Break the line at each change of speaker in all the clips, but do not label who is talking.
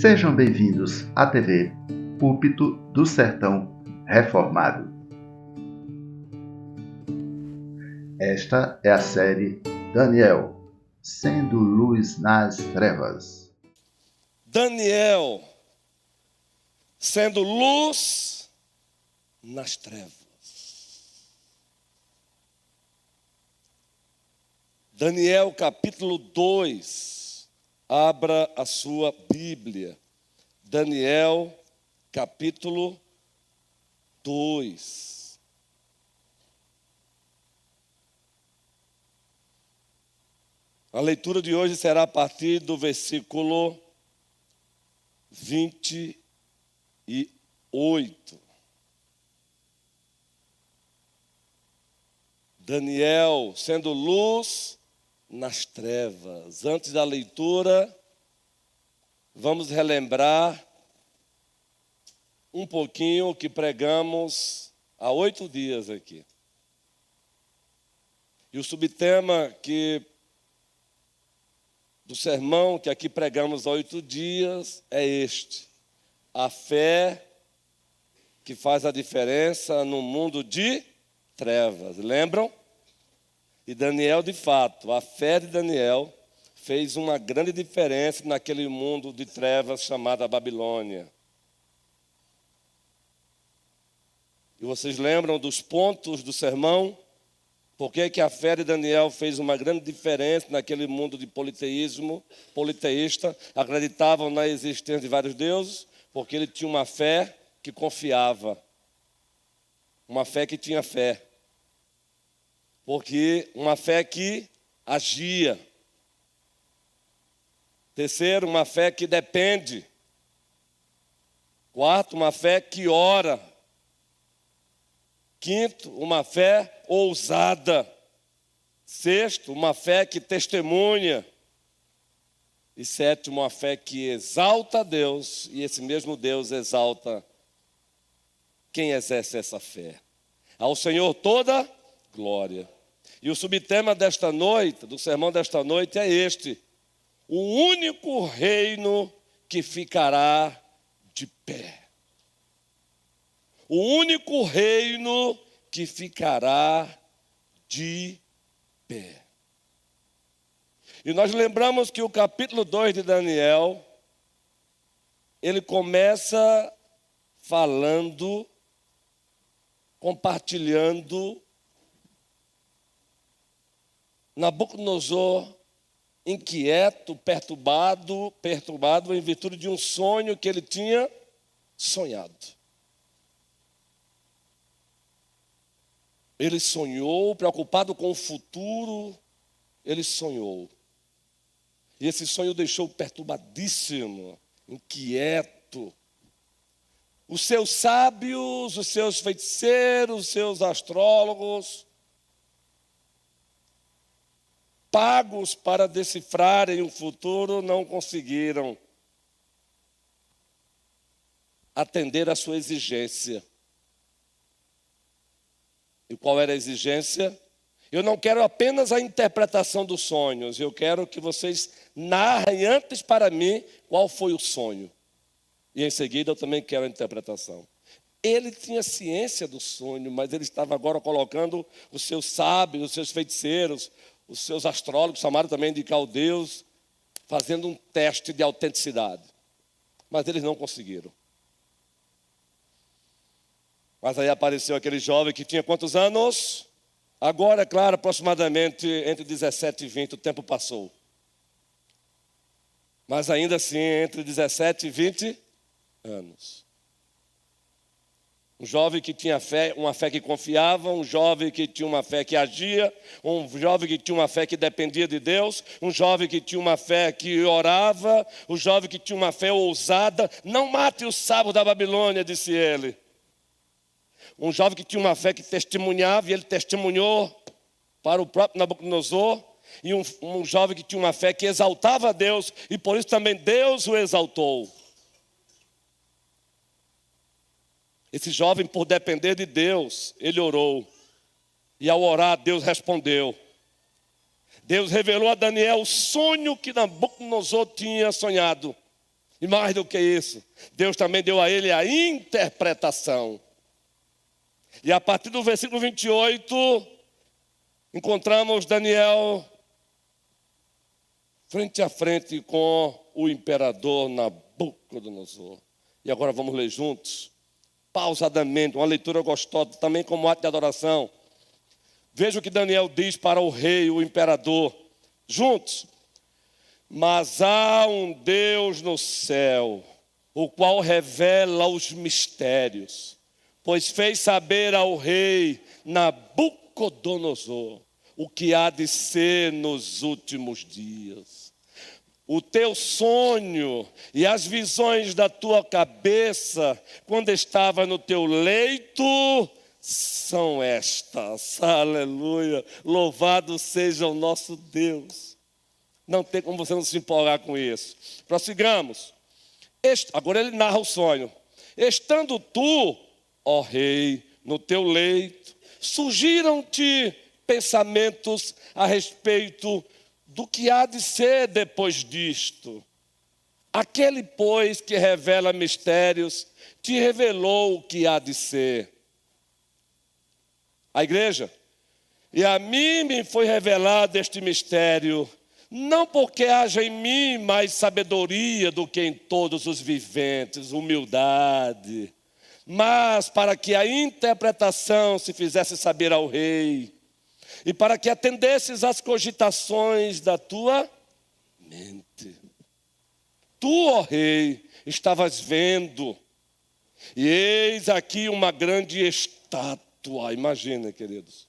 Sejam bem-vindos à TV Púlpito do Sertão Reformado. Esta é a série Daniel, sendo luz nas trevas.
Daniel, sendo luz nas trevas. Daniel capítulo 2. Abra a sua Bíblia. Daniel capítulo 2. A leitura de hoje será a partir do versículo 28. Daniel, sendo luz nas trevas. Antes da leitura, vamos relembrar um pouquinho o que pregamos há 8 dias aqui. E o subtema do sermão que aqui pregamos há 8 dias é este: a fé que faz a diferença no mundo de trevas. Lembram? E Daniel, de fato, a fé de Daniel fez uma grande diferença naquele mundo de trevas chamado Babilônia. E vocês lembram dos pontos do sermão? Por que a fé de Daniel fez uma grande diferença naquele mundo de politeísta, acreditavam na existência de vários deuses? Porque ele tinha uma fé que confiava, uma fé que tinha fé. Porque uma fé que agia. Terceiro, uma fé que depende. Quarto, uma fé que ora. Quinto, uma fé ousada. Sexto, uma fé que testemunha. E sétimo, uma fé que exalta a Deus, e esse mesmo Deus exalta quem exerce essa fé. Ao Senhor toda glória. E o subtema desta noite, do sermão desta noite, é este: o único reino que ficará de pé. O único reino que ficará de pé. E nós lembramos que o capítulo 2 de Daniel, ele começa falando, compartilhando Nabucodonosor, inquieto, perturbado em virtude de um sonho que ele tinha sonhado. Ele sonhou, preocupado com o futuro, ele sonhou. E esse sonho o deixou perturbadíssimo, inquieto. Os seus sábios, os seus feiticeiros, os seus astrólogos, pagos para decifrarem o futuro, não conseguiram atender à sua exigência. E qual era a exigência? Eu não quero apenas a interpretação dos sonhos, eu quero que vocês narrem antes para mim qual foi o sonho. E em seguida eu também quero a interpretação. Ele tinha ciência do sonho, mas ele estava agora colocando os seus sábios, os seus feiticeiros, os seus astrólogos, chamaram também de caldeus, fazendo um teste de autenticidade. Mas eles não conseguiram. Mas aí apareceu aquele jovem que tinha quantos anos? Agora, é claro, aproximadamente entre 17 e 20, o tempo passou. Mas ainda assim, entre 17 e 20 anos. Um jovem que tinha fé, uma fé que confiava, um jovem que tinha uma fé que agia, um jovem que tinha uma fé que dependia de Deus, um jovem que tinha uma fé que orava, um jovem que tinha uma fé ousada. Não mate os sábios da Babilônia, disse ele. Um jovem que tinha uma fé que testemunhava, e ele testemunhou para o próprio Nabucodonosor. E um jovem que tinha uma fé que exaltava a Deus, e por isso também Deus o exaltou. Esse jovem, por depender de Deus, ele orou. E ao orar, Deus respondeu. Deus revelou a Daniel o sonho que Nabucodonosor tinha sonhado. E mais do que isso, Deus também deu a ele a interpretação. E a partir do versículo 28, encontramos Daniel frente a frente com o imperador Nabucodonosor. E agora vamos ler juntos, pausadamente, uma leitura gostosa, também como ato de adoração. Veja o que Daniel diz para o rei, o imperador, juntos. Mas há um Deus no céu, o qual revela os mistérios, pois fez saber ao rei Nabucodonosor o que há de ser nos últimos dias. O teu sonho e as visões da tua cabeça, quando estava no teu leito, são estas. Aleluia! Louvado seja o nosso Deus. Não tem como você não se empolgar com isso. Prossigamos. Agora ele narra o sonho. Estando tu, ó rei, no teu leito, surgiram-te pensamentos a respeito do que há de ser depois disto. Aquele, pois, que revela mistérios, te revelou o que há de ser. A igreja, e a mim me foi revelado este mistério, não porque haja em mim mais sabedoria do que em todos os viventes, humildade, mas para que a interpretação se fizesse saber ao rei, e para que atendesses às cogitações da tua mente. Tu, ó rei, estavas vendo, e eis aqui uma grande estátua, imagina, queridos.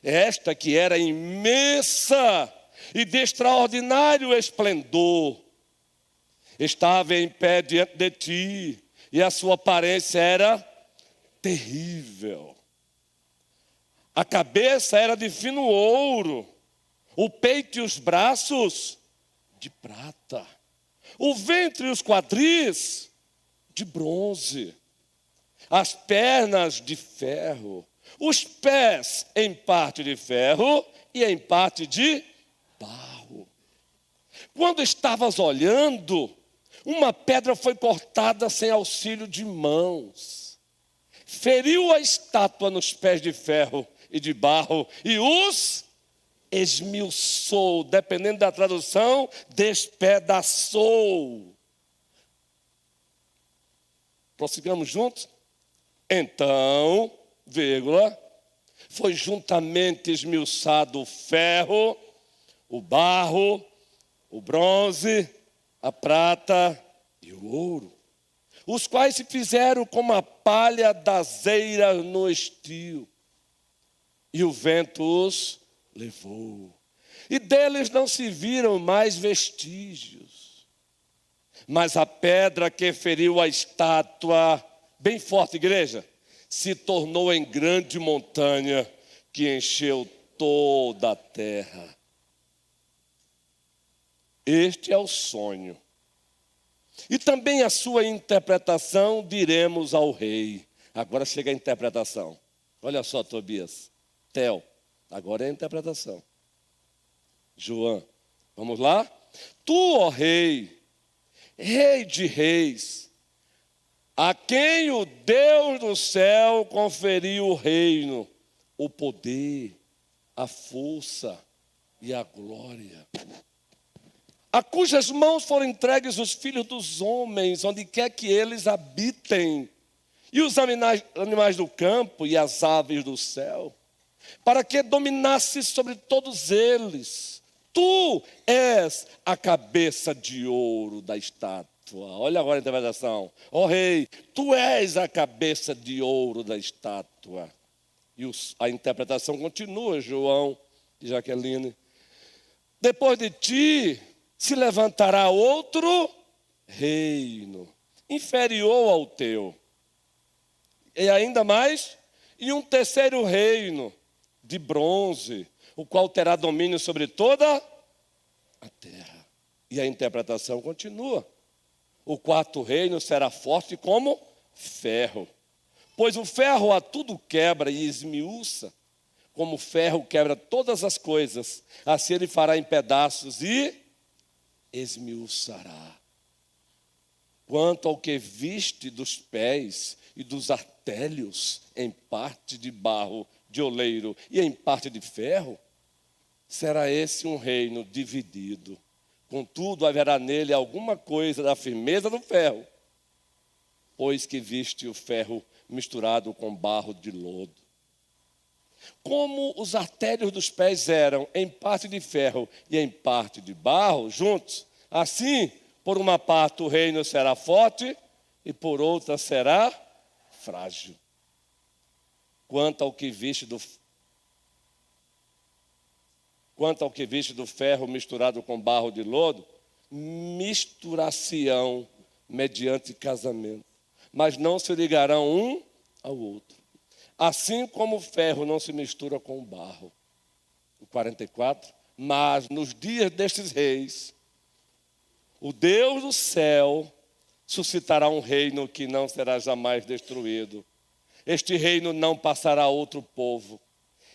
Esta que era imensa e de extraordinário esplendor, estava em pé diante de ti, e a sua aparência era terrível. A cabeça era de fino ouro, o peito e os braços de prata, o ventre e os quadris de bronze, as pernas de ferro, os pés em parte de ferro e em parte de barro. Quando estavas olhando, uma pedra foi cortada sem auxílio de mãos, feriu a estátua nos pés de ferro e de barro, e os esmiuçou, dependendo da tradução, despedaçou. Prossigamos juntos? Então, vírgula, foi juntamente esmiuçado o ferro, o barro, o bronze, a prata e o ouro, os quais se fizeram como a palha das eiras no estio. E o vento os levou. E deles não se viram mais vestígios. Mas a pedra que feriu a estátua, bem forte, igreja, se tornou em grande montanha que encheu toda a terra. Este é o sonho. E também a sua interpretação diremos ao rei. Agora chega a interpretação. Olha só, Tobias. Tel, agora é a interpretação. João, vamos lá? Tu, ó rei, rei de reis, a quem o Deus do céu conferiu o reino, o poder, a força e a glória, a cujas mãos foram entregues os filhos dos homens, onde quer que eles habitem, e os animais do campo e as aves do céu, para que dominasses sobre todos eles. Tu és a cabeça de ouro da estátua. Olha agora a interpretação. Ó rei, tu és a cabeça de ouro da estátua. E a interpretação continua, João e Jaqueline. Depois de ti se levantará outro reino, inferior ao teu. E ainda mais, e um terceiro reino, de bronze, o qual terá domínio sobre toda a terra. E a interpretação continua. O quarto reino será forte como ferro, pois o ferro a tudo quebra e esmiuça, como o ferro quebra todas as coisas, assim ele fará em pedaços e esmiuçará. Quanto ao que viste dos pés e dos artérios, em parte de barro, de oleiro e em parte de ferro, será esse um reino dividido. Contudo, haverá nele alguma coisa da firmeza do ferro, pois que viste o ferro misturado com barro de lodo. Como os artérios dos pés eram em parte de ferro e em parte de barro, juntos, assim, por uma parte o reino será forte e por outra será frágil. Quanto ao que viste do ferro misturado com barro de lodo, misturar-se-ão mediante casamento, mas não se ligarão um ao outro. Assim como o ferro não se mistura com o barro. O 44. Mas nos dias destes reis, o Deus do céu suscitará um reino que não será jamais destruído. Este reino não passará a outro povo.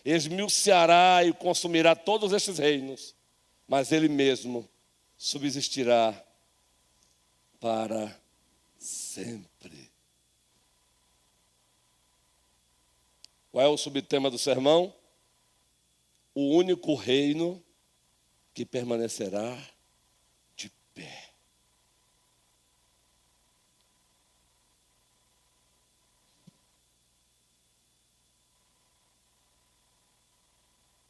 Esmiuçará e consumirá todos estes reinos, mas ele mesmo subsistirá para sempre. Qual é o subtema do sermão? O único reino que permanecerá de pé.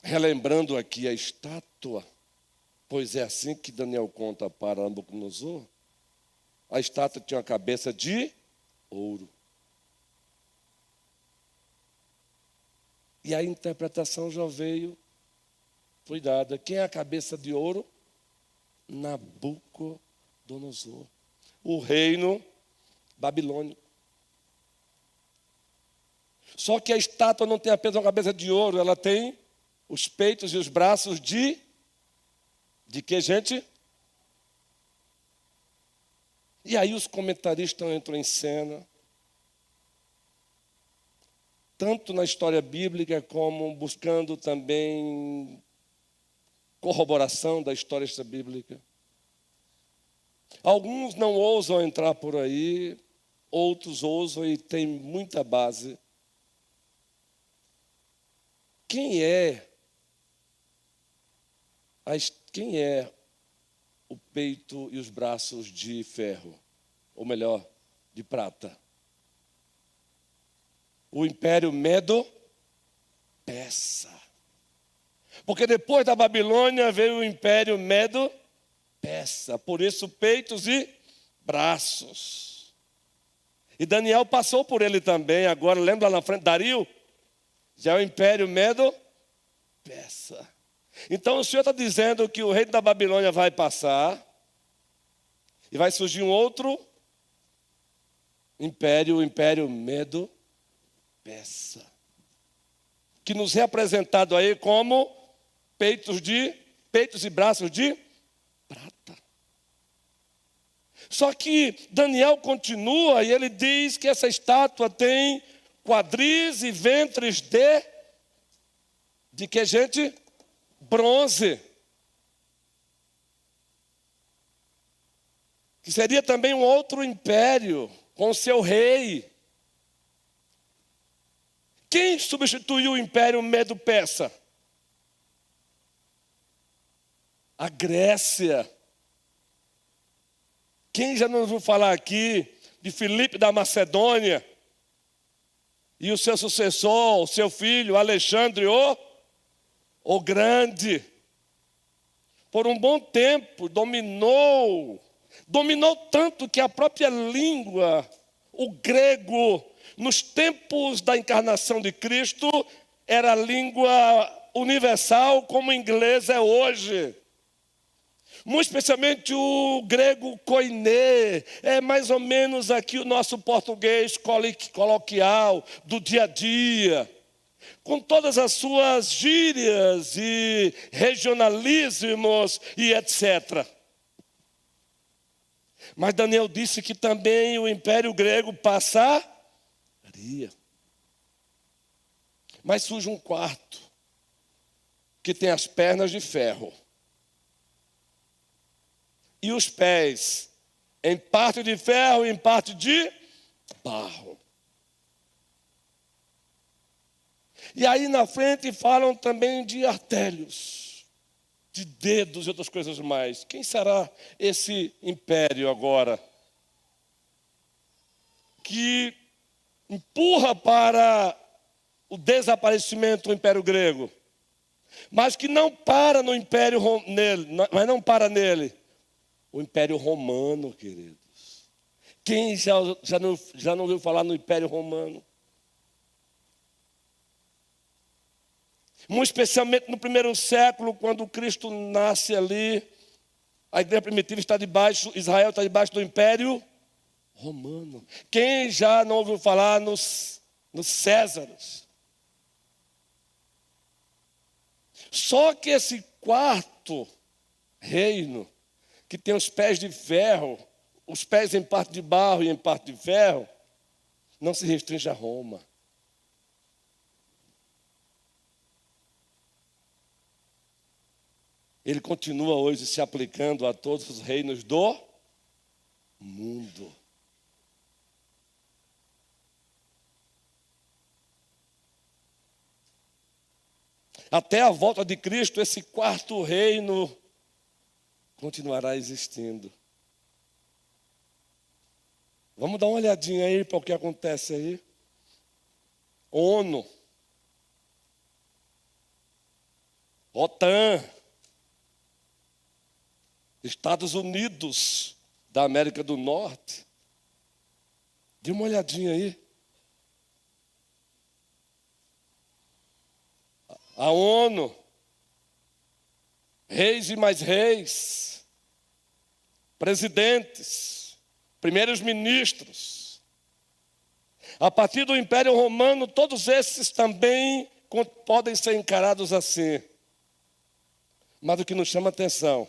Relembrando aqui a estátua, pois é assim que Daniel conta para Nabucodonosor, a estátua tinha uma cabeça de ouro. E a interpretação já foi dada. Quem é a cabeça de ouro? Nabucodonosor, o reino babilônico. Só que a estátua não tem apenas uma cabeça de ouro, ela tem os peitos e os braços de que, gente? E aí os comentaristas entram em cena, tanto na história bíblica como buscando também corroboração da história bíblica. Alguns não ousam entrar por aí, outros ousam e têm muita base. Quem é o peito e os braços de ferro? Ou melhor, de prata? O Império Medo-Persa. Porque depois da Babilônia veio o Império Medo-Persa. Por isso, peitos e braços. E Daniel passou por ele também. Agora, lembra lá na frente, Dario? Já é o Império Medo-Persa. Então, o Senhor está dizendo que o reino da Babilônia vai passar. E vai surgir um outro império, o Império Medo-Persa. Que nos é apresentado aí como peitos e braços de prata. Só que Daniel continua e ele diz que essa estátua tem quadris e ventres de que, gente? Bronze. Que seria também um outro império com seu rei. Quem substituiu o Império Medo-Persa? A Grécia. Quem já não ouviu falar aqui de Filipe da Macedônia? E o seu sucessor, o seu filho, Alexandre o Grande. Por um bom tempo dominou tanto que a própria língua, o grego, nos tempos da encarnação de Cristo, era a língua universal como o inglês é hoje. Muito especialmente o grego koiné, é mais ou menos aqui o nosso português coloquial do dia a dia, com todas as suas gírias e regionalismos e etc. Mas Daniel disse que também o Império Grego passaria. Mas surge um quarto, que tem as pernas de ferro e os pés em parte de ferro e em parte de barro. E aí na frente falam também de artérios, de dedos e outras coisas mais. Quem será esse império agora? Que empurra para o desaparecimento do Império Grego, mas que não para no Império nele, mas não para nele. O Império Romano, queridos. Quem já não ouviu falar no Império Romano? Muito especialmente no primeiro século, quando Cristo nasce ali, a igreja primitiva está debaixo, Israel está debaixo do Império Romano. Quem já não ouviu falar nos Césares? Só que esse quarto reino, que tem os pés de ferro, os pés em parte de barro e em parte de ferro, não se restringe a Roma. Ele continua hoje se aplicando a todos os reinos do mundo. Até a volta de Cristo, esse quarto reino continuará existindo. Vamos dar uma olhadinha aí para o que acontece aí. ONU, OTAN, Estados Unidos da América do Norte. Dê uma olhadinha aí. A ONU, reis e mais reis, presidentes, primeiros ministros. A partir do Império Romano, todos esses também podem ser encarados assim. Mas o que nos chama a atenção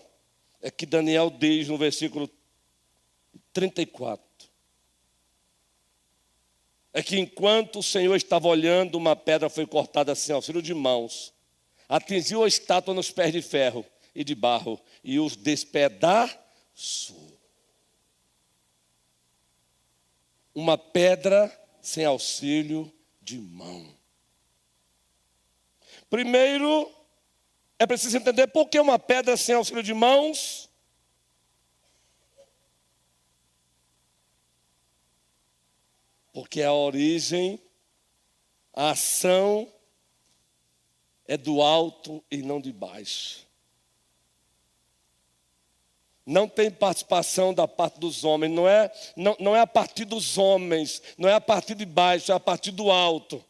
é que Daniel diz no versículo 34, é que enquanto o Senhor estava olhando, uma pedra foi cortada assim, auxílio de mãos, atingiu a estátua nos pés de ferro e de barro e os despedaçou. Uma pedra sem auxílio de mão. Primeiro, é preciso entender por que uma pedra sem auxílio de mãos. Porque a origem, a ação é do alto e não de baixo. Não tem participação da parte dos homens, não é a partir dos homens, não é a partir de baixo, é a partir do alto.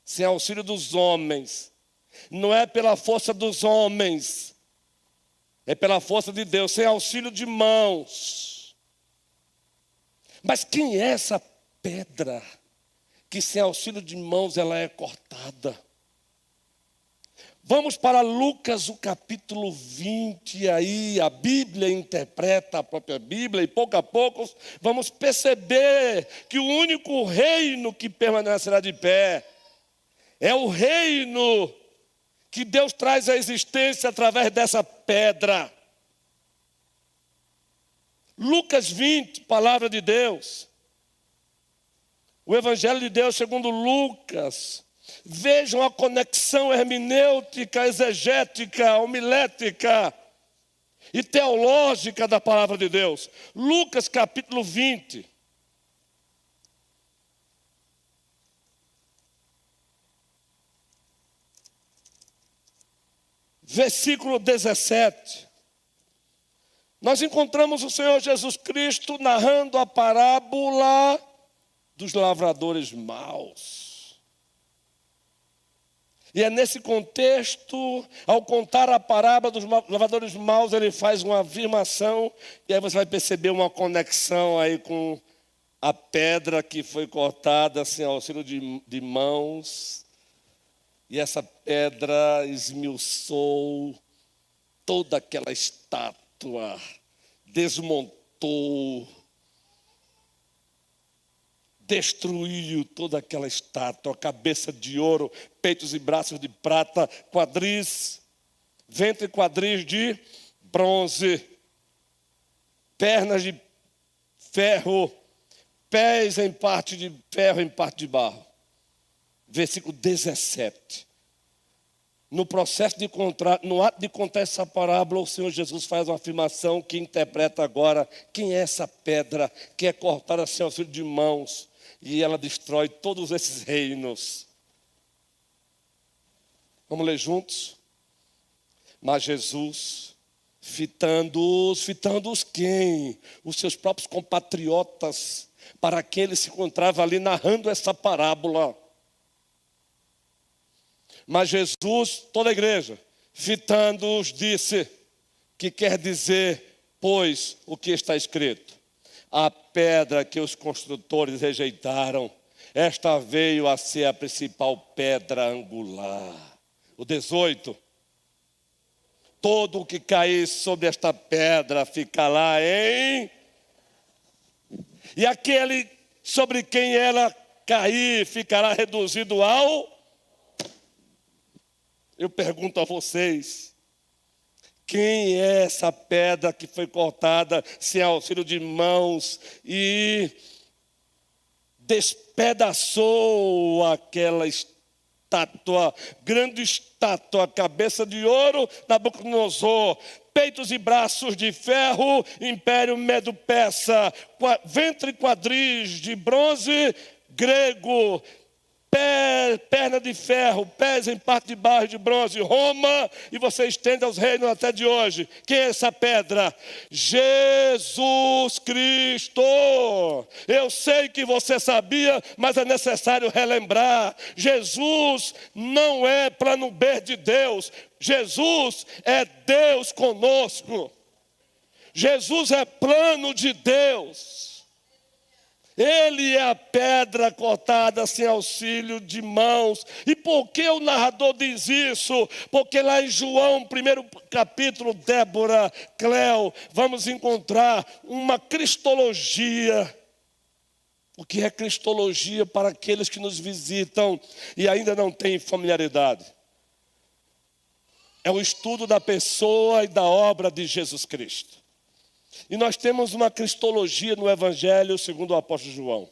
Sem auxílio dos homens. Não é pela força dos homens, é pela força de Deus, sem auxílio de mãos. Mas quem é essa pedra que sem auxílio de mãos ela é cortada? Vamos para Lucas, o capítulo 20, e aí a Bíblia interpreta a própria Bíblia, e pouco a pouco vamos perceber que o único reino que permanecerá de pé é o reino que Deus traz à existência através dessa pedra. Lucas 20, palavra de Deus. O Evangelho de Deus segundo Lucas. Vejam a conexão hermenêutica, exegética, homilética e teológica da palavra de Deus. Lucas capítulo 20. Versículo 17. Nós encontramos o Senhor Jesus Cristo narrando a parábola dos lavradores maus. E é nesse contexto, ao contar a parábola dos lavradores maus, ele faz uma afirmação, e aí você vai perceber uma conexão aí com a pedra que foi cortada sem auxílio de mãos. E essa pedra esmiuçou toda aquela estátua, desmontou, destruiu toda aquela estátua, cabeça de ouro, peitos e braços de prata, quadris, ventre e quadris de bronze, pernas de ferro, pés em parte de ferro, em parte de barro. Versículo 17. No processo de contar, no ato de contar essa parábola, o Senhor Jesus faz uma afirmação que interpreta agora quem é essa pedra que é cortada sem auxílio de mãos e ela destrói todos esses reinos. Vamos ler juntos? Mas Jesus, fitando-os quem? Os seus próprios compatriotas, para quem ele se encontrava ali narrando essa parábola. Mas Jesus, toda a igreja, fitando-os, disse, que quer dizer, pois, o que está escrito. A pedra que os construtores rejeitaram, esta veio a ser a principal pedra angular. O 18. Todo o que cair sobre esta pedra fica lá em... E aquele sobre quem ela cair ficará reduzido ao... Eu pergunto a vocês, quem é essa pedra que foi cortada sem auxílio de mãos e despedaçou aquela estátua, grande estátua, cabeça de ouro, Nabucodonosor, peitos e braços de ferro, império medo-persa, ventre e quadris de bronze, grego, perna de ferro, pés em parte de barro e de bronze, Roma, e você estende aos reinos até de hoje. Quem é essa pedra? Jesus Cristo. Eu sei que você sabia, mas é necessário relembrar. Jesus não é plano B de Deus. Jesus é Deus conosco. Jesus é plano de Deus. Ele é a pedra cortada sem auxílio de mãos. E por que o narrador diz isso? Porque lá em João, primeiro capítulo, Débora, Cléo, vamos encontrar uma cristologia. O que é cristologia para aqueles que nos visitam e ainda não têm familiaridade? É o estudo da pessoa e da obra de Jesus Cristo. E nós temos uma cristologia no Evangelho segundo o apóstolo João.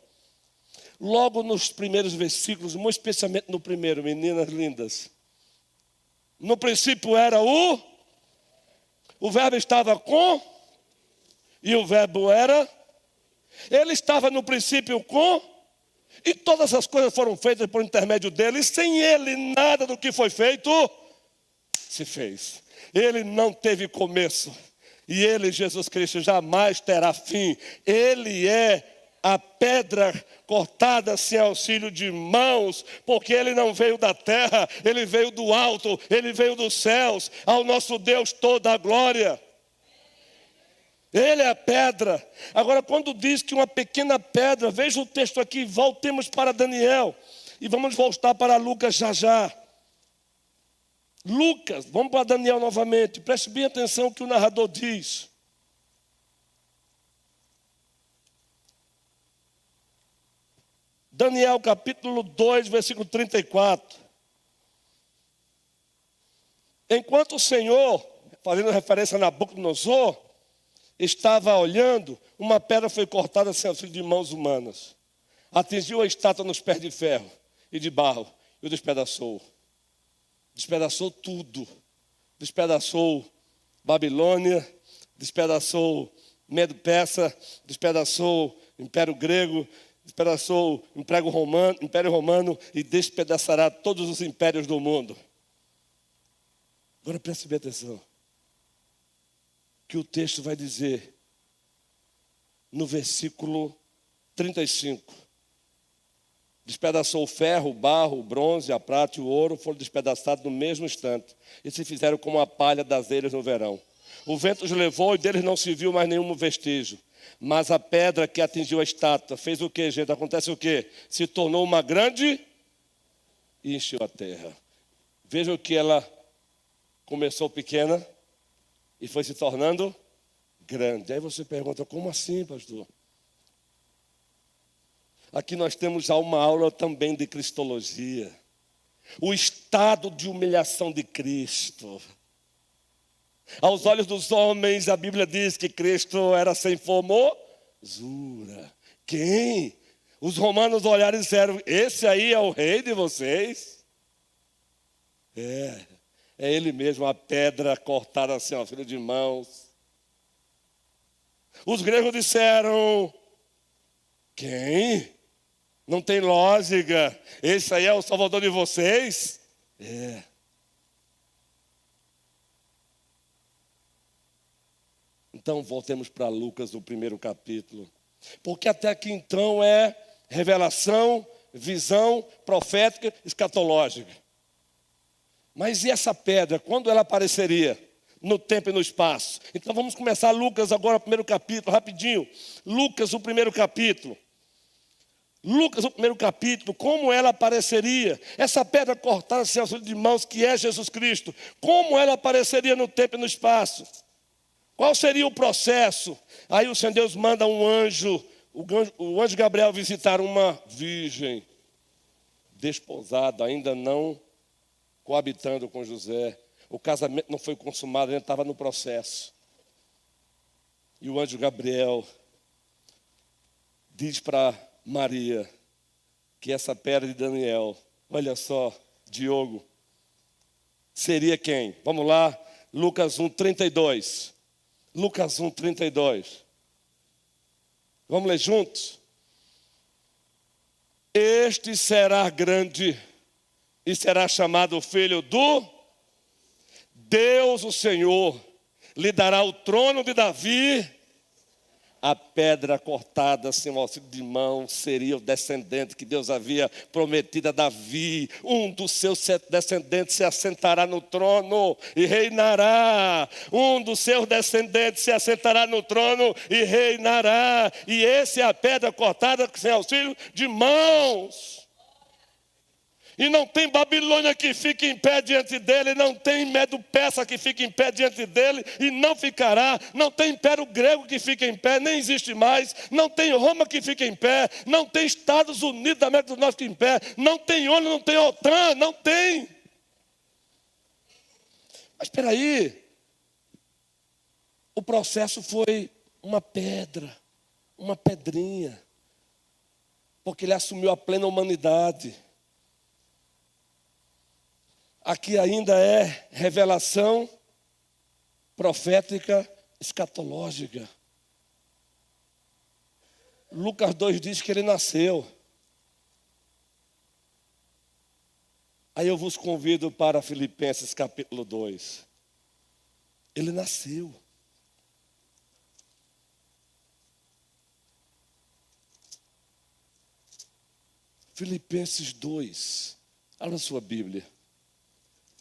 Logo nos primeiros versículos, muito especialmente no primeiro, meninas lindas. No princípio era o verbo estava com, e o verbo era, ele estava no princípio com, e todas as coisas foram feitas por intermédio dele, e sem ele nada do que foi feito se fez. Ele não teve começo. E ele, Jesus Cristo, jamais terá fim. Ele é a pedra cortada sem auxílio de mãos, porque ele não veio da terra, ele veio do alto, ele veio dos céus. Ao nosso Deus toda a glória. Ele é a pedra. Agora, quando diz que uma pequena pedra, veja o texto aqui, voltemos para Daniel. E vamos voltar para Lucas já. Lucas, vamos para Daniel novamente. Preste bem atenção o que o narrador diz. Daniel capítulo 2, versículo 34. Enquanto o Senhor, fazendo referência a Nabucodonosor, estava olhando, uma pedra foi cortada sem auxílio de mãos humanas. Atingiu a estátua nos pés de ferro e de barro e o despedaçou. Despedaçou tudo. Despedaçou Babilônia, despedaçou Medo-Persa, despedaçou Império Grego, despedaçou Império Romano e despedaçará todos os impérios do mundo. Agora preste bem atenção. Que o texto vai dizer no versículo 35. Despedaçou o ferro, o barro, o bronze, a prata e o ouro, foram despedaçados no mesmo instante. E se fizeram como a palha das eiras no verão. O vento os levou e deles não se viu mais nenhum vestígio. Mas a pedra que atingiu a estátua fez o que, gente? Acontece o quê? Se tornou uma grande e encheu a terra. Vejam que ela começou pequena e foi se tornando grande. Aí você pergunta, como assim, pastor? Aqui nós temos já uma aula também de cristologia. O estado de humilhação de Cristo. Aos olhos dos homens, a Bíblia diz que Cristo era sem formosura. Jura? Quem? Os romanos olharam e disseram: esse aí é o rei de vocês? É ele mesmo, a pedra cortada assim, ó, filho de mãos. Os gregos disseram: quem? Não tem lógica. Esse aí é o Salvador de vocês? É. Então voltemos para Lucas, no primeiro capítulo. Porque até aqui então é revelação, visão profética, escatológica. Mas e essa pedra, quando ela apareceria? No tempo e no espaço. Então vamos começar Lucas agora, o primeiro capítulo, rapidinho. Lucas, o primeiro capítulo. Lucas, o primeiro capítulo, como ela apareceria? Essa pedra cortada sem auxílio de mãos, que é Jesus Cristo. Como ela apareceria no tempo e no espaço? Qual seria o processo? Aí o Senhor Deus manda um anjo, o anjo Gabriel visitar uma virgem desposada, ainda não coabitando com José. O casamento não foi consumado, ainda estava no processo. E o anjo Gabriel diz para Maria que essa pedra de Daniel, olha só, Diogo, seria quem? Vamos lá, Lucas 1:32. Lucas 1:32. Vamos ler juntos? Este será grande e será chamado filho do Deus, o Senhor, lhe dará o trono de Davi. A pedra cortada sem o auxílio de mão seria o descendente que Deus havia prometido a Davi. Um dos seus descendentes se assentará no trono e reinará. Um dos seus descendentes se assentará no trono e reinará. E esse é a pedra cortada sem auxílio de mãos. E não tem Babilônia que fique em pé diante dele, não tem Medo-Persa que fique em pé diante dele, e não ficará. Não tem Império Grego que fique em pé, nem existe mais. Não tem Roma que fique em pé, não tem Estados Unidos da América do Norte que fique em pé, não tem ONU, não tem OTAN, não tem. Mas espera aí, o processo foi uma pedra, uma pedrinha, porque ele assumiu a plena humanidade. Aqui ainda é revelação profética escatológica. Lucas 2 diz que ele nasceu. Aí eu vos convido para Filipenses capítulo 2. Ele nasceu. Filipenses 2. Abra sua Bíblia.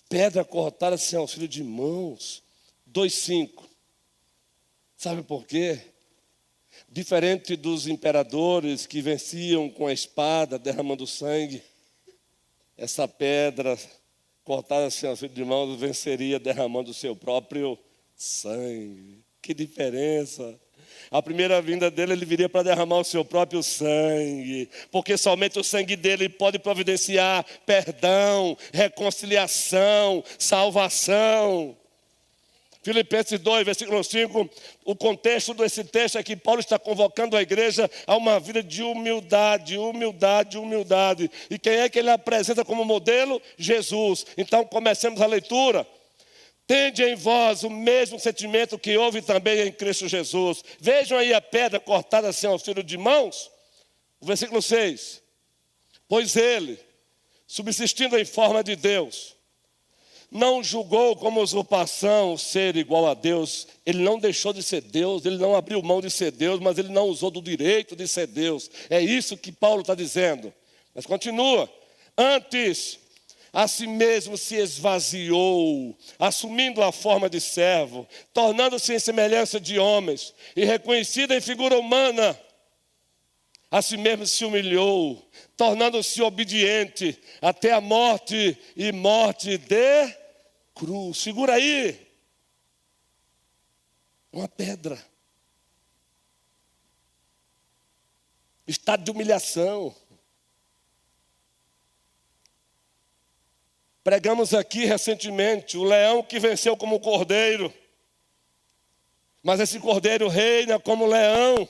Pedra cortada sem auxílio de mãos. 2:5. Sabe por quê? Diferente dos imperadores que venciam com a espada, derramando sangue, essa pedra cortada sem auxílio de mãos venceria derramando o seu próprio sangue. Que diferença! A primeira vinda dele, ele viria para derramar o seu próprio sangue, porque somente o sangue dele pode providenciar perdão, reconciliação, salvação. Filipenses 2, versículo 5, o contexto desse texto é que Paulo está convocando a igreja a uma vida de humildade, humildade, humildade. E quem é que ele apresenta como modelo? Jesus. Então comecemos a leitura. Tende em vós o mesmo sentimento que houve também em Cristo Jesus. Vejam aí a pedra cortada sem auxílio de mãos. O versículo 6. Pois ele, subsistindo em forma de Deus, não julgou como usurpação ser igual a Deus. Ele não deixou de ser Deus, ele não abriu mão de ser Deus, mas ele não usou do direito de ser Deus. É isso que Paulo está dizendo. Mas continua. Antes, a si mesmo se esvaziou, assumindo a forma de servo, tornando-se em semelhança de homens, e reconhecido em figura humana, a si mesmo se humilhou, tornando-se obediente até a morte e morte de cruz. Segura aí. Uma pedra. Estado de humilhação. Pregamos aqui recentemente o leão que venceu como cordeiro. Mas esse cordeiro reina como leão.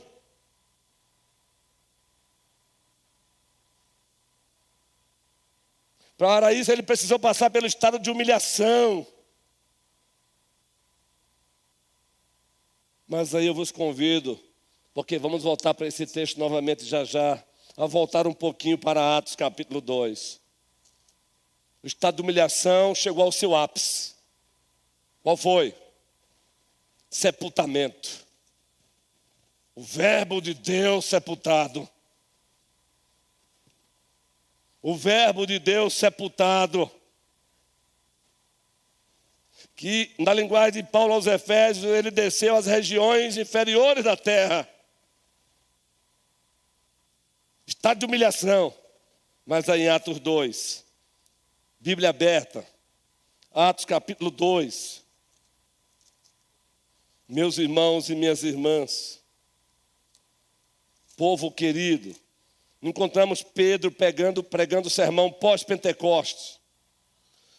Para isso ele precisou passar pelo estado de humilhação. Mas aí eu vos convido, porque vamos voltar para esse texto novamente já, a voltar um pouquinho para Atos capítulo 2. O estado de humilhação chegou ao seu ápice. Qual foi? Sepultamento. O verbo de Deus sepultado. O verbo de Deus sepultado. Que na linguagem de Paulo aos Efésios, ele desceu às regiões inferiores da terra. Estado de humilhação. Mas aí em Atos 2, Bíblia aberta, Atos capítulo 2. Meus irmãos e minhas irmãs, povo querido, encontramos Pedro pregando o sermão pós-Pentecostes.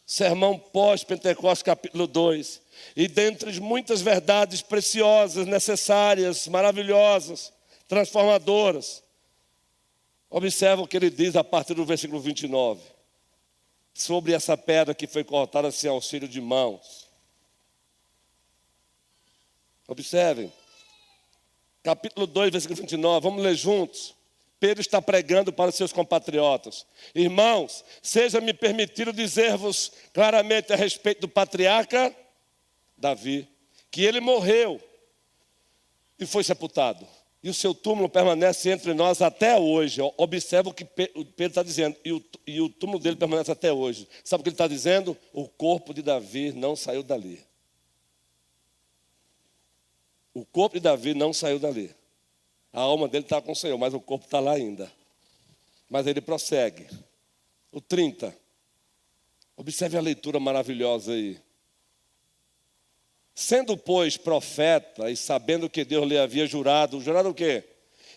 Sermão pós-Pentecostes, capítulo 2. E dentre muitas verdades preciosas, necessárias, maravilhosas, transformadoras, observa o que ele diz a partir do versículo 29. Sobre essa pedra que foi cortada sem auxílio de mãos. Observem. Capítulo 2, versículo 29. Vamos ler juntos. Pedro está pregando para os seus compatriotas. Irmãos, seja-me permitido dizer-vos claramente a respeito do patriarca Davi, que ele morreu e foi sepultado. E o seu túmulo permanece entre nós até hoje. Observa o que Pedro está dizendo. E o túmulo dele permanece até hoje. Sabe o que ele está dizendo? O corpo de Davi não saiu dali. O corpo de Davi não saiu dali. A alma dele está com o Senhor, mas o corpo está lá ainda. Mas ele prossegue. O 30. Observe a leitura maravilhosa aí. Sendo, pois, profeta e sabendo que Deus lhe havia jurado o quê?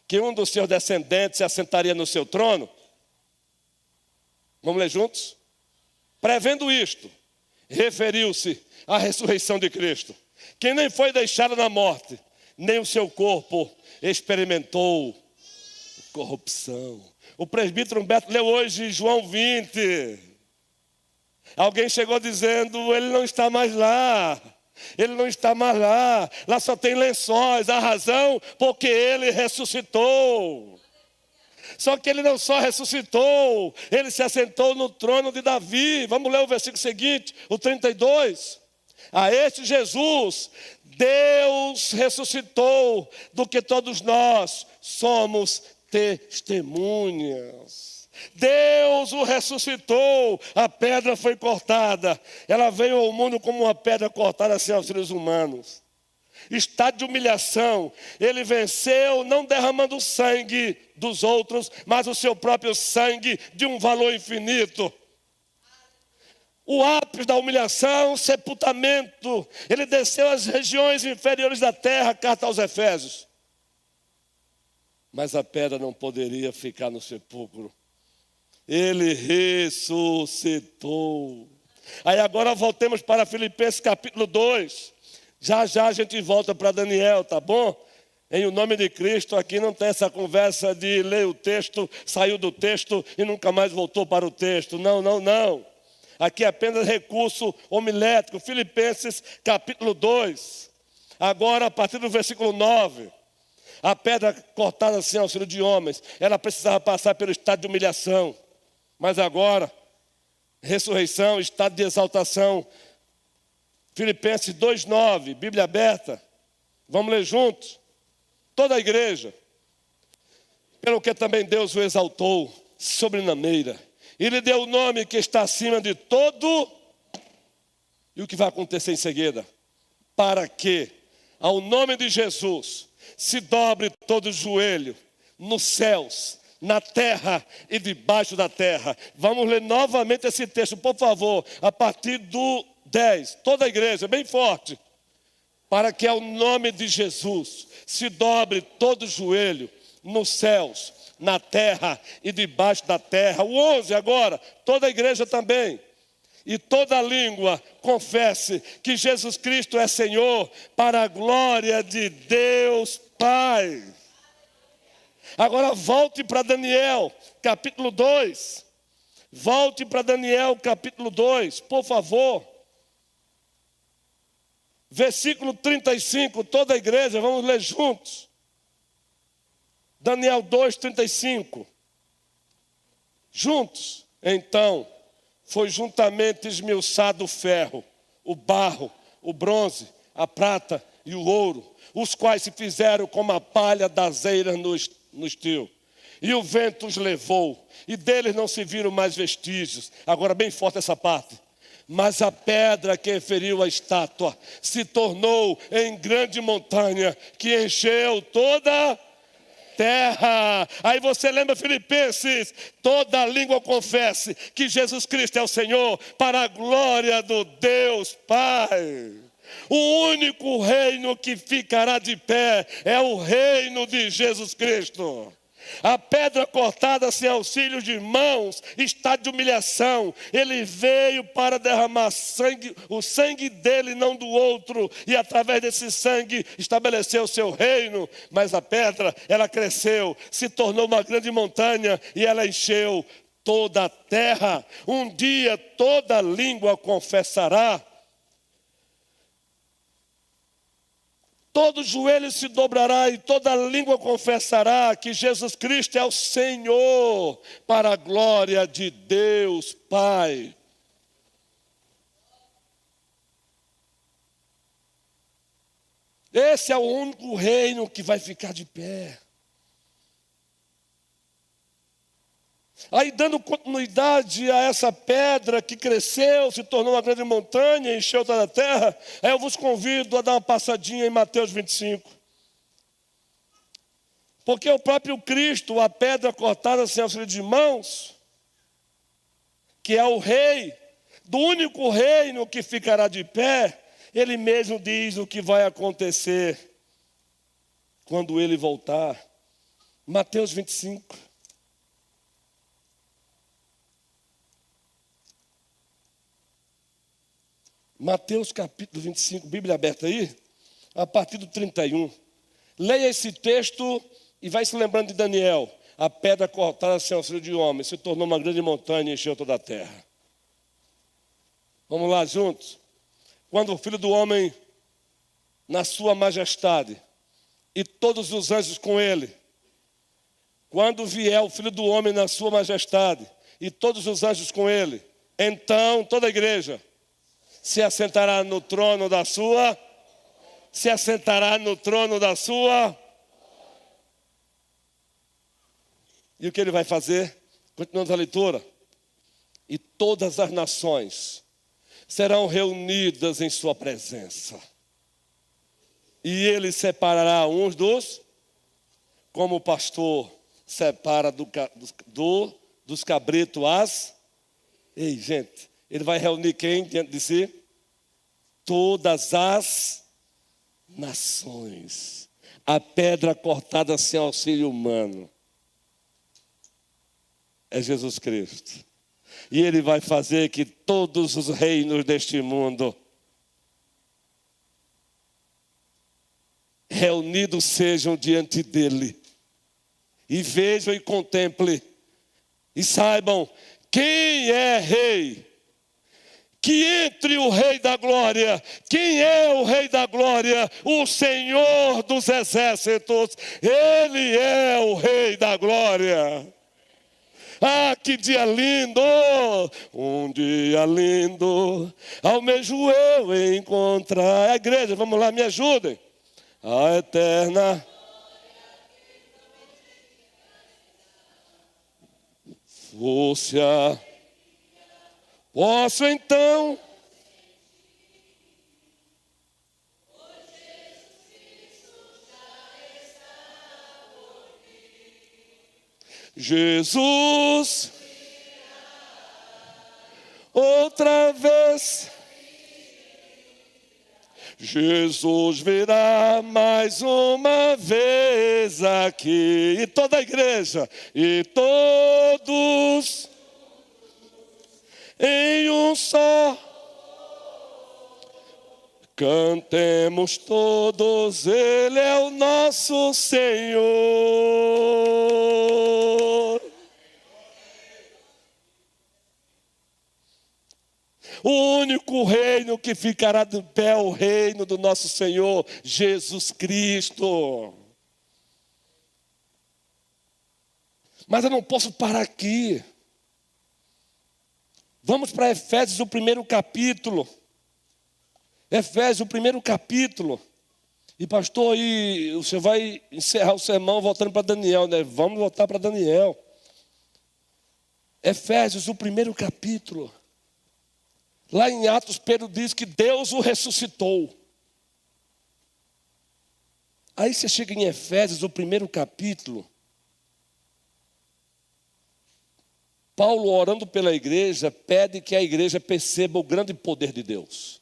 Que um dos seus descendentes se assentaria no seu trono. Vamos ler juntos? Prevendo isto, referiu-se à ressurreição de Cristo, que nem foi deixado na morte, nem o seu corpo experimentou corrupção. O presbítero Humberto leu hoje João 20. Alguém chegou dizendo, ele não está mais lá. Ele não está mais lá. Lá só tem lençóis. A razão, porque ele ressuscitou. Só que ele não só ressuscitou, ele se assentou no trono de Davi. Vamos ler o versículo seguinte, o 32. A este Jesus, Deus ressuscitou, do que todos nós somos testemunhas. Deus o ressuscitou, a pedra foi cortada. Ela veio ao mundo como uma pedra cortada assim aos seres humanos. Estado de humilhação, ele venceu não derramando o sangue dos outros, mas o seu próprio sangue de um valor infinito. O ápice da humilhação, sepultamento. Ele desceu às regiões inferiores da terra, carta aos Efésios. Mas a pedra não poderia ficar no sepulcro. Ele ressuscitou. Aí agora voltemos para Filipenses capítulo 2. Já a gente volta para Daniel, tá bom? Em o nome de Cristo, aqui não tem essa conversa de ler o texto, saiu do texto e nunca mais voltou para o texto. Não, não, não. Aqui é apenas recurso homilético. Filipenses capítulo 2. Agora a partir do versículo 9. A pedra cortada sem auxílio de homens, ela precisava passar pelo estado de humilhação. Mas agora, ressurreição, estado de exaltação. Filipenses 2:9, Bíblia aberta. Vamos ler juntos. Toda a igreja. Pelo que também Deus o exaltou sobremaneira. E lhe deu o nome que está acima de todo. E o que vai acontecer em seguida? Para que ao nome de Jesus se dobre todo o joelho nos céus, na terra e debaixo da terra. Vamos ler novamente esse texto, por favor, a partir do 10. Toda a igreja, bem forte. Para que ao nome de Jesus se dobre todo o joelho nos céus, na terra e debaixo da terra. O 11 agora, toda a igreja também. E toda língua confesse que Jesus Cristo é Senhor, para a glória de Deus Pai. Agora volte para Daniel, capítulo 2. Volte para Daniel capítulo 2, por favor. Versículo 35, toda a igreja, vamos ler juntos. Daniel 2, 35. Juntos, então, foi juntamente esmiuçado o ferro, o barro, o bronze, a prata e o ouro, os quais se fizeram como a palha das eiras no estio. E o vento os levou, e deles não se viram mais vestígios. Agora bem forte essa parte. Mas a pedra que feriu a estátua se tornou em grande montanha, que encheu toda a terra. Aí você lembra Filipenses: toda língua confesse que Jesus Cristo é o Senhor, para a glória do Deus Pai. O único reino que ficará de pé é o reino de Jesus Cristo. A pedra cortada sem auxílio de mãos, estado de humilhação. Ele veio para derramar sangue, o sangue dele, não do outro, e através desse sangue estabeleceu o seu reino. Mas a pedra, ela cresceu, se tornou uma grande montanha, e ela encheu toda a terra. Um dia toda língua confessará, todo joelho se dobrará e toda língua confessará que Jesus Cristo é o Senhor, para a glória de Deus Pai. Esse é o único reino que vai ficar de pé. Aí, dando continuidade a essa pedra que cresceu, se tornou uma grande montanha, encheu toda a terra, aí eu vos convido a dar uma passadinha em Mateus 25. Porque o próprio Cristo, a pedra cortada sem auxílio de mãos, que é o rei, do único reino que ficará de pé, ele mesmo diz o que vai acontecer quando ele voltar. Mateus 25. Mateus capítulo 25, Bíblia aberta aí, a partir do 31. Leia esse texto e vai se lembrando de Daniel. A pedra cortada sem auxílio de homem se tornou uma grande montanha e encheu toda a terra. Vamos lá juntos? Quando o Filho do Homem, na sua majestade, e todos os anjos com ele, quando vier o Filho do Homem na sua majestade, e todos os anjos com ele, então toda a igreja se assentará no trono da sua, se assentará no trono da sua. E o que ele vai fazer? Continuando a leitura. E todas as nações serão reunidas em sua presença. E ele separará uns dos, como o pastor separa dos cabritos as. Ei, gente. Ele vai reunir quem diante de si? Todas as nações. A pedra cortada sem auxílio humano é Jesus Cristo. E ele vai fazer que todos os reinos deste mundo reunidos sejam diante dele. E vejam e contemplem. E saibam quem é rei. Que entre o Rei da Glória. Quem é o Rei da Glória? O Senhor dos Exércitos. Ele é o Rei da Glória. Ah, que dia lindo! Um dia lindo. Almejo eu encontrar. A igreja, vamos lá, me ajudem. A eterna força. Posso então Jesus outra vez Jesus virá mais uma vez aqui. E toda a igreja e todos em um só, cantemos todos, Ele é o nosso Senhor. O único reino que ficará de pé é o reino do nosso Senhor Jesus Cristo. Mas eu não posso parar aqui. Vamos para Efésios, o primeiro capítulo. Efésios, o primeiro capítulo. E pastor, aí você vai encerrar o sermão voltando para Daniel, né? Vamos voltar para Daniel. Efésios, o primeiro capítulo. Lá em Atos, Pedro diz que Deus o ressuscitou. Aí você chega em Efésios, o primeiro capítulo. Paulo, orando pela igreja, pede que a igreja perceba o grande poder de Deus.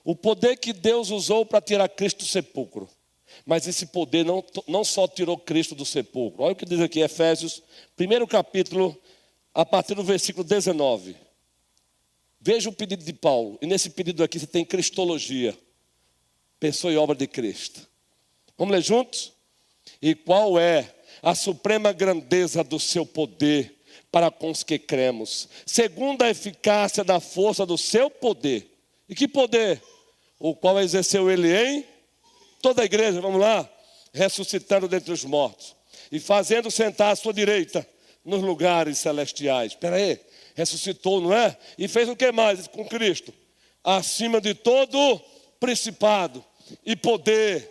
O poder que Deus usou para tirar Cristo do sepulcro. Mas esse poder não só tirou Cristo do sepulcro. Olha o que diz aqui, Efésios, primeiro capítulo, a partir do versículo 19. Veja o pedido de Paulo. E nesse pedido aqui você tem cristologia. Pessoa e obra de Cristo. Vamos ler juntos? E qual é a suprema grandeza do seu poder para com os que cremos, segundo a eficácia da força do seu poder. E que poder? O qual exerceu ele em toda a igreja, vamos lá, ressuscitando dentre os mortos e fazendo sentar à sua direita nos lugares celestiais. Espera aí, ressuscitou, não é? E fez o que mais com Cristo? Acima de todo principado e poder,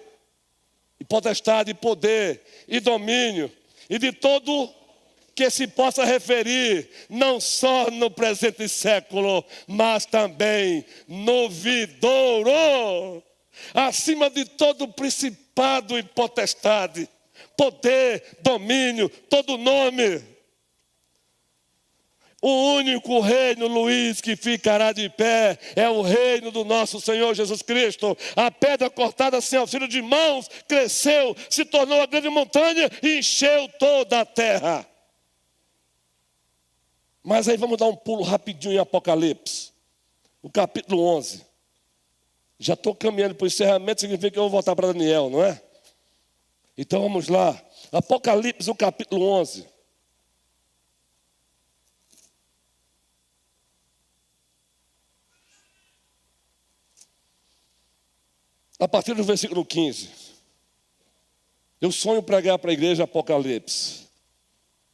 e potestade, e poder, e domínio, e de todo que se possa referir, não só no presente século, mas também no vindouro. Acima de todo principado e potestade, poder, domínio, todo nome. O único reino, Luiz, que ficará de pé é o reino do nosso Senhor Jesus Cristo. A pedra cortada sem auxílio de mãos cresceu, se tornou a grande montanha e encheu toda a terra. Mas aí vamos dar um pulo rapidinho em Apocalipse, o capítulo 11. Já estou caminhando para o encerramento, significa que eu vou voltar para Daniel, não é? Então vamos lá. Apocalipse, o capítulo 11. A partir do versículo 15. Eu sonho pregar para a igreja Apocalipse.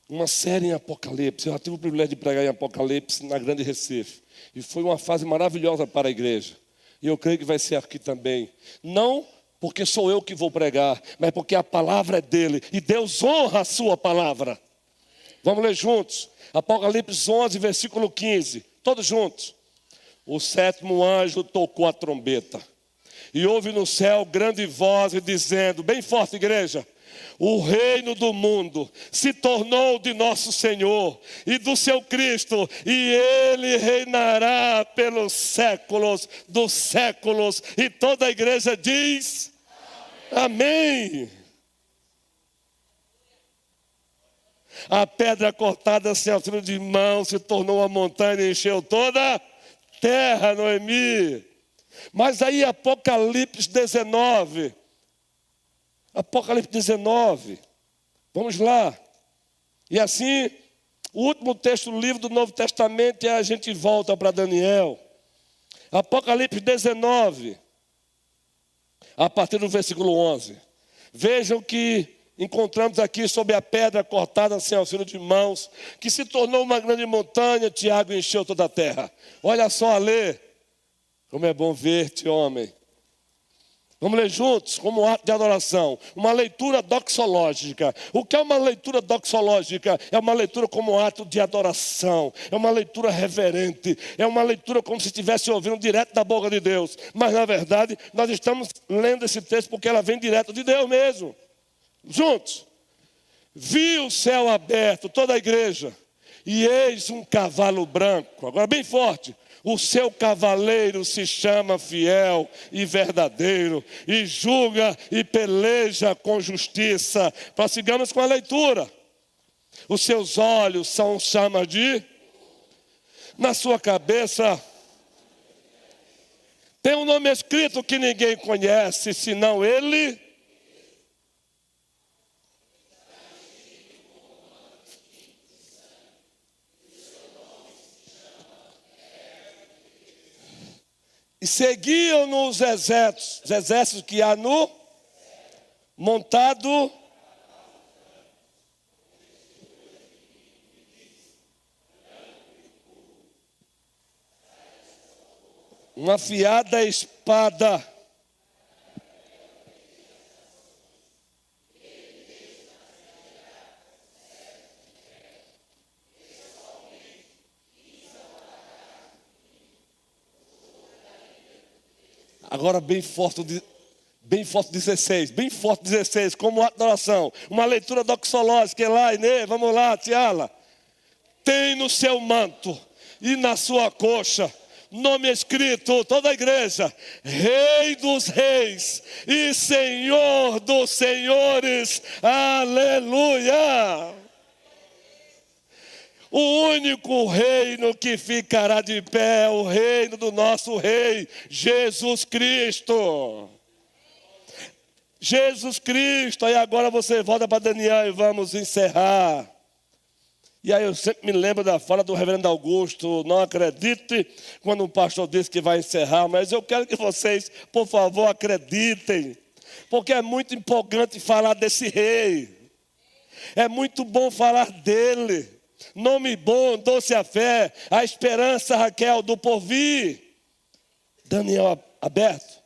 Uma série em Apocalipse. Eu já tive o privilégio de pregar em Apocalipse na Grande Recife. E foi uma fase maravilhosa para a igreja. E eu creio que vai ser aqui também. Não porque sou eu que vou pregar, mas porque a palavra é dele. E Deus honra a sua palavra. Vamos ler juntos. Apocalipse 11, versículo 15. Todos juntos. O sétimo anjo tocou a trombeta. E houve no céu grande voz dizendo, bem forte, igreja: o reino do mundo se tornou de nosso Senhor e do seu Cristo, e ele reinará pelos séculos dos séculos. E toda a igreja diz amém. A pedra cortada sem auxílio de mão se tornou uma montanha e encheu toda a terra, Noemi. Mas aí Apocalipse 19. Apocalipse 19. Vamos lá. E assim, o último texto do livro do Novo Testamento, e a gente volta para Daniel. Apocalipse 19. A partir do versículo 11. Vejam que encontramos aqui sobre a pedra cortada sem auxílio de mãos, que se tornou uma grande montanha, Tiago encheu toda a terra. Olha só a ler. Como é bom ver-te, homem. Vamos ler juntos, como ato de adoração. Uma leitura doxológica. O que é uma leitura doxológica? É uma leitura como ato de adoração. É uma leitura reverente. É uma leitura como se estivesse ouvindo direto da boca de Deus. Mas, na verdade, nós estamos lendo esse texto porque ela vem direto de Deus mesmo. Juntos. Vi o céu aberto, toda a igreja. E eis um cavalo branco. Agora bem forte. O seu cavaleiro se chama Fiel e Verdadeiro, e julga e peleja com justiça. Prossigamos com a leitura. Os seus olhos são chama de... Na sua cabeça tem um nome escrito que ninguém conhece, senão ele... E seguiam-no os exércitos que há no montado. Uma afiada espada. Agora bem forte 16, bem forte 16, como ato de oração. Uma leitura doxológica, Elaine, vamos lá, Tiala. Tem no seu manto e na sua coxa nome escrito, toda a igreja: Rei dos reis e Senhor dos senhores. Aleluia! O único reino que ficará de pé é o reino do nosso Rei, Jesus Cristo. Jesus Cristo. Aí agora você volta para Daniel e vamos encerrar. E aí eu sempre me lembro da fala do reverendo Augusto: não acredite quando um pastor diz que vai encerrar, mas eu quero que vocês, por favor, acreditem. Porque é muito empolgante falar desse rei. É muito bom falar dele. Nome bom, doce a fé, a esperança, Raquel, do porvir. Daniel aberto.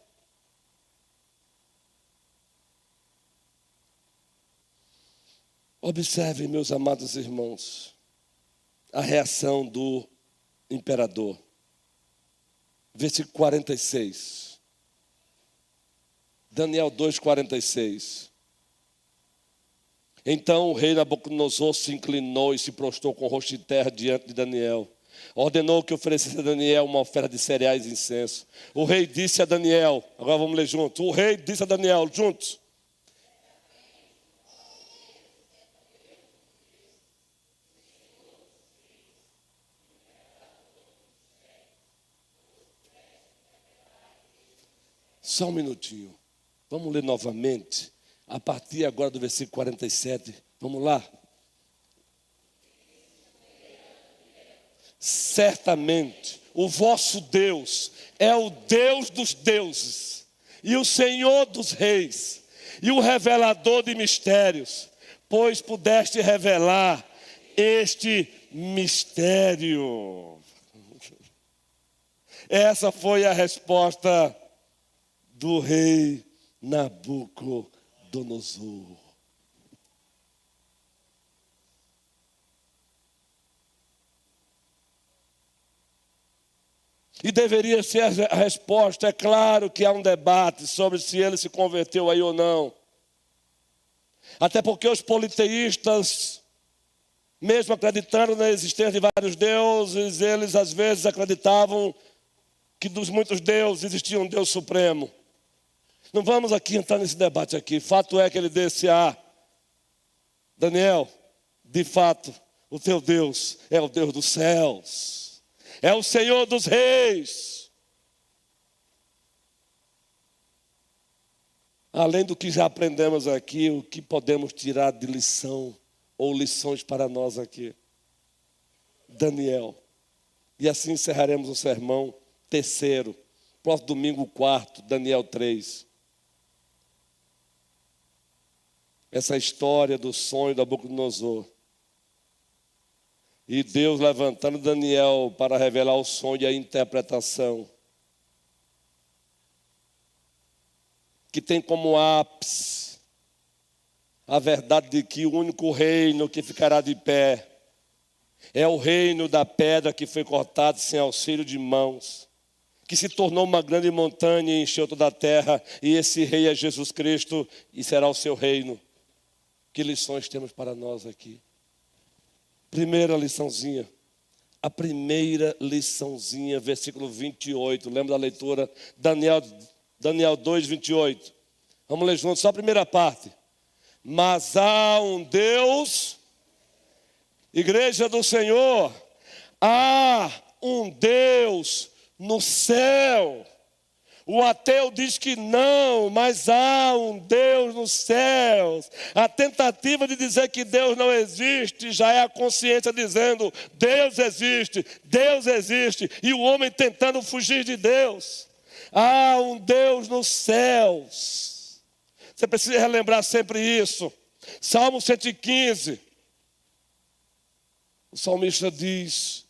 Observem, meus amados irmãos, a reação do imperador. Versículo 46. Daniel 2:46. Então o rei Nabucodonosor se inclinou e se prostrou com o rosto de terra diante de Daniel. Ordenou que oferecesse a Daniel uma oferta de cereais e incenso. O rei disse a Daniel, agora vamos ler juntos. O rei disse a Daniel, juntos: só um minutinho. Vamos ler novamente. A partir agora do versículo 47. Vamos lá. Certamente o vosso Deus é o Deus dos deuses e o Senhor dos reis e o revelador de mistérios, pois pudeste revelar este mistério. Essa foi a resposta do rei Nabucodonosor. E deveria ser a resposta. É claro que há um debate sobre se ele se converteu aí ou não. Até porque os politeístas, mesmo acreditando na existência de vários deuses, eles às vezes acreditavam que dos muitos deuses existia um Deus supremo. Não vamos aqui entrar nesse debate aqui. Fato é que ele disse: Daniel, de fato, o teu Deus é o Deus dos céus. É o Senhor dos reis. Além do que já aprendemos aqui, o que podemos tirar de lição ou lições para nós aqui? Daniel. E assim encerraremos o sermão terceiro. Próximo domingo, quarto, Daniel 3. Essa história do sonho da Nabucodonosor. E Deus levantando Daniel para revelar o sonho e a interpretação. Que tem como ápice a verdade de que o único reino que ficará de pé é o reino da pedra que foi cortada sem auxílio de mãos, que se tornou uma grande montanha e encheu toda a terra, e esse rei é Jesus Cristo e será o seu reino. Que lições temos para nós aqui? Primeira liçãozinha. A primeira liçãozinha, versículo 28. Lembra da leitura? Daniel 2, 28. Vamos ler juntos, só a primeira parte. Mas há um Deus, igreja do Senhor, há um Deus no céu. O ateu diz que não, mas há um Deus nos céus. A tentativa de dizer que Deus não existe já é a consciência dizendo: Deus existe, e o homem tentando fugir de Deus. Há um Deus nos céus. Você precisa relembrar sempre isso. Salmo 115. O salmista diz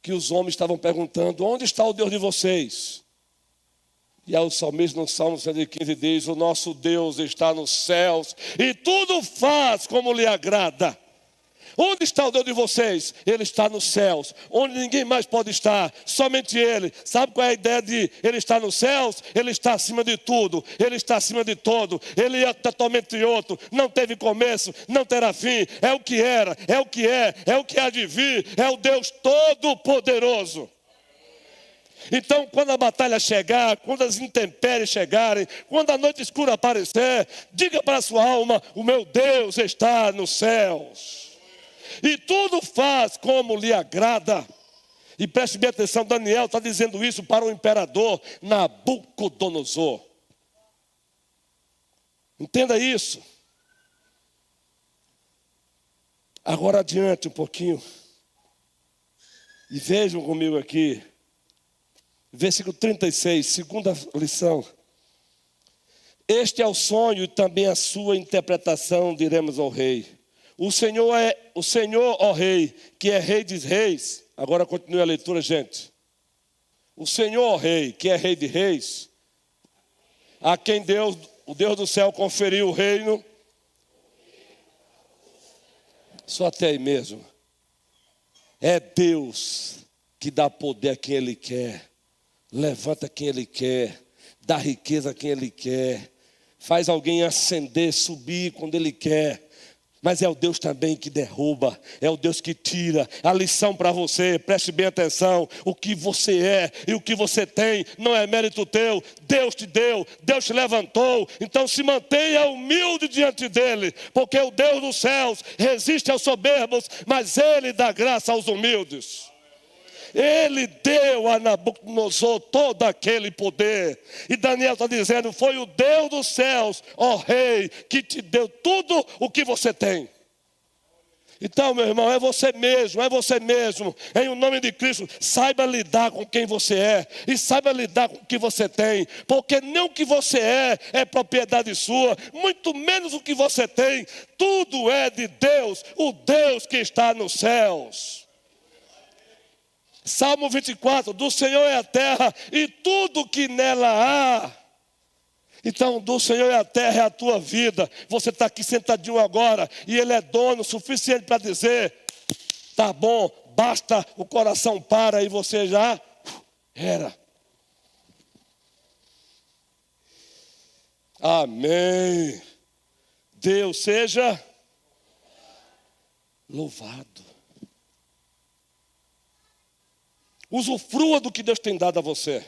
que os homens estavam perguntando: onde está o Deus de vocês? E aí o salmista no Salmo 115 diz: o nosso Deus está nos céus e tudo faz como lhe agrada. Onde está o Deus de vocês? Ele está nos céus, onde ninguém mais pode estar, somente Ele. Sabe qual é a ideia de Ele estar nos céus? Ele está acima de tudo, Ele está acima de todo. Ele é totalmente outro, não teve começo, não terá fim. É o que era, é o que é o que há de vir. É o Deus Todo-Poderoso. Então, quando a batalha chegar, quando as intempéries chegarem, quando a noite escura aparecer, diga para a sua alma: o meu Deus está nos céus. E tudo faz como lhe agrada. E preste bem atenção, Daniel está dizendo isso para o imperador Nabucodonosor. Entenda isso. Agora adiante um pouquinho. E vejam comigo aqui. Versículo 36, segunda lição. Este é o sonho e também a sua interpretação, diremos ao rei. O Senhor, ó rei, que é rei dos reis. Agora continue a leitura, gente. O Senhor, ó rei, que é rei de reis, a quem Deus, o Deus do céu, conferiu o reino. Só até aí mesmo. É Deus que dá poder a quem Ele quer. Levanta quem Ele quer. Dá riqueza a quem Ele quer. Faz alguém ascender, subir quando Ele quer. Mas é o Deus também que derruba, é o Deus que tira. A lição para você, preste bem atenção: o que você é e o que você tem não é mérito teu. Deus te deu, Deus te levantou. Então se mantenha humilde diante dEle, porque o Deus dos céus resiste aos soberbos, mas Ele dá graça aos humildes. Ele deu a Nabucodonosor todo aquele poder. E Daniel está dizendo: foi o Deus dos céus, ó rei, que te deu tudo o que você tem. Então, meu irmão, é você mesmo. Em o nome de Cristo, saiba lidar com quem você é. E saiba lidar com o que você tem. Porque nem o que você é propriedade sua. Muito menos o que você tem. Tudo é de Deus, o Deus que está nos céus. Salmo 24, do Senhor é a terra e tudo que nela há. Então, do Senhor é a terra, é a tua vida. Você está aqui sentadinho agora e Ele é dono suficiente para dizer: tá bom, basta, o coração para e você já era. Amém. Deus seja louvado. Usufrua do que Deus tem dado a você,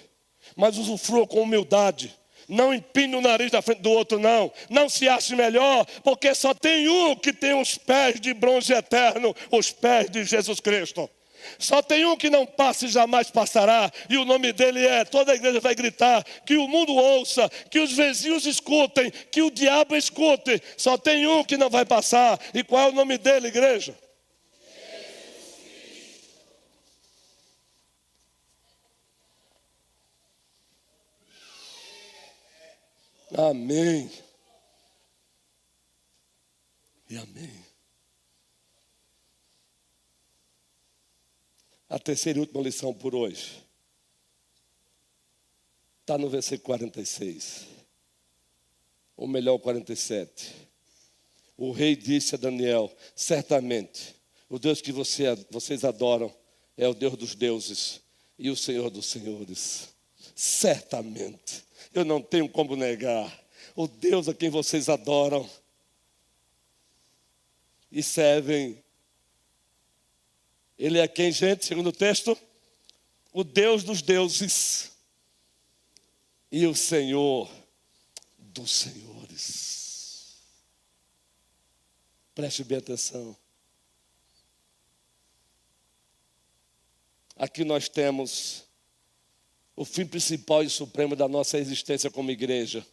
mas usufrua com humildade. Não empine o nariz na frente do outro, não. Não se ache melhor, porque só tem um que tem os pés de bronze eterno, os pés de Jesus Cristo. Só tem um que não passa e jamais passará, e o nome dele é, toda a igreja vai gritar, que o mundo ouça, que os vizinhos escutem, que o diabo escute. Só tem um que não vai passar. E qual é o nome dele, igreja? Amém. E amém. A terceira e última lição por hoje está no versículo 46. Ou melhor, 47. O rei disse a Daniel: certamente, o Deus que vocês adoram é o Deus dos deuses e o Senhor dos senhores. Certamente. Eu não tenho como negar. O Deus a quem vocês adoram e servem, Ele é quem, gente, segundo o texto? O Deus dos deuses e o Senhor dos senhores. Preste bem atenção. Aqui nós temos o fim principal e supremo da nossa existência como igreja.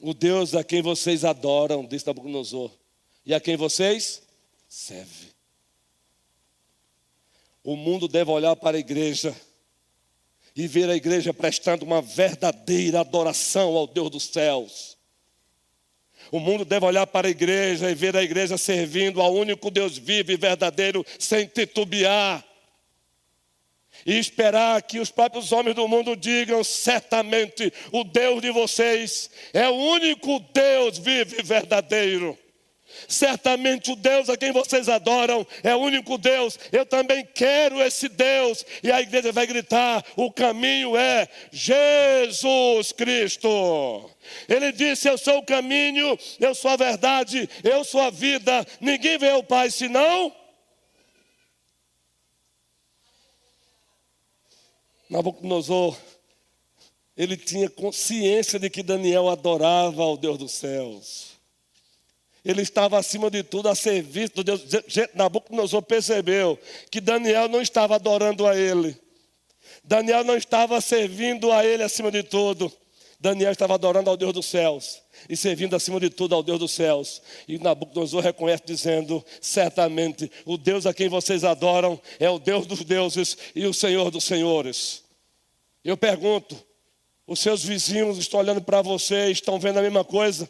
O Deus a quem vocês adoram, disse Nabucodonosor, e a quem vocês servem. O mundo deve olhar para a igreja e ver a igreja prestando uma verdadeira adoração ao Deus dos céus. O mundo deve olhar para a igreja e ver a igreja servindo ao único Deus vivo e verdadeiro, sem titubear. E esperar que os próprios homens do mundo digam: certamente o Deus de vocês é o único Deus vivo e verdadeiro. Certamente o Deus a quem vocês adoram é o único Deus. Eu também quero esse Deus. E a igreja vai gritar: o caminho é Jesus Cristo. Ele disse: eu sou o caminho, eu sou a verdade, eu sou a vida. Ninguém vê o Pai senão. Nabucodonosor, ele tinha consciência de que Daniel adorava ao Deus dos céus. Ele estava acima de tudo a serviço do Deus. Nabucodonosor percebeu que Daniel não estava adorando a ele. Daniel não estava servindo a ele acima de tudo. Daniel estava adorando ao Deus dos céus e servindo acima de tudo ao Deus dos céus. E Nabucodonosor reconhece dizendo: certamente o Deus a quem vocês adoram é o Deus dos deuses e o Senhor dos senhores. Eu pergunto: os seus vizinhos estão olhando para você e estão vendo a mesma coisa?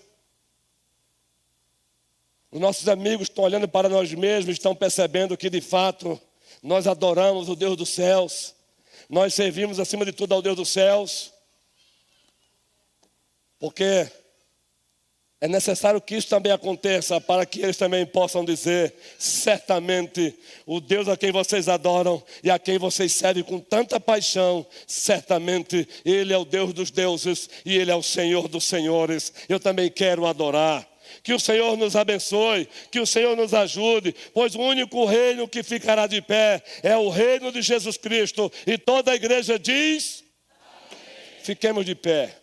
Os nossos amigos estão olhando para nós mesmos e estão percebendo que de fato nós adoramos o Deus dos céus. Nós servimos acima de tudo ao Deus dos céus. Porque é necessário que isso também aconteça para que eles também possam dizer: certamente o Deus a quem vocês adoram e a quem vocês servem com tanta paixão, certamente Ele é o Deus dos deuses e Ele é o Senhor dos senhores. Eu também quero adorar. Que o Senhor nos abençoe, que o Senhor nos ajude, pois o único reino que ficará de pé é o reino de Jesus Cristo. E toda a igreja diz: amém. Fiquemos de pé.